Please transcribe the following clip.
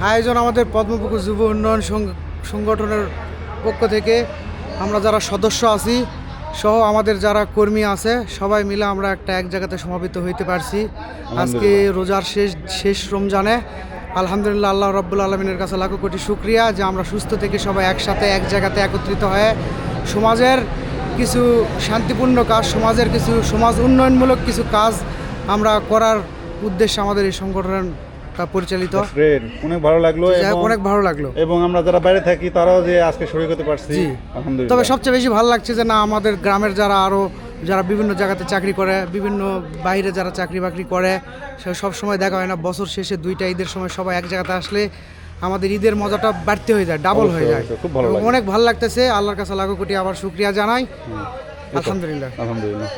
আয়োজন আমাদের পদ্মপুকুর যুব উন্নয়ন সংগঠনের পক্ষ থেকে আমরা যারা সদস্য আছি সহ আমাদের যারা কর্মী আছে সবাই মিলে আমরা এক জায়গাতে সমাবেত হইতে পারছি আজকে রোজার শেষ রমজানে। আলহামদুলিল্লাহ, আল্লাহ রাব্বুল আলামিনের কাছে লাখো কোটি শুকরিয়া যে আমরা সুস্থ থেকে সবাই একসাথে এক জায়গাতে একত্রিত হয়ে সমাজের কিছু শান্তিপূর্ণ কাজ, সমাজ উন্নয়নমূলক কিছু কাজ আমরা করার উদ্দেশ্যে আমাদের এই সংগঠন পরিচালিত। অনেক ভালো লাগলো, অনেক ভালো লাগলো এবং আমরা যারা বাইরে থাকি তারাও যে আজকে শরীর করতে পারছি আলহামদুলিল্লাহ। তবে সবচেয়ে বেশি ভালো লাগছে যে না, আমাদের গ্রামের যারা বিভিন্ন জায়গাতে চাকরি করে, বিভিন্ন বাইরে যারা চাকরি বাকরি করে, সব সময় দেখা হয় না। বছর শেষে 2টা ঈদের সময় সবাই এক জায়গাতে আসলে আমাদের ঈদের মজাটা বাড়তি হয়ে যায়, ডাবল হয়ে যায়। অনেক ভালো লাগতেছে। আল্লাহর কাছে লাখো কোটি আবার শুকরিয়া জানাই। আলহামদুলিল্লাহ। আলহামদুলিল্লাহ।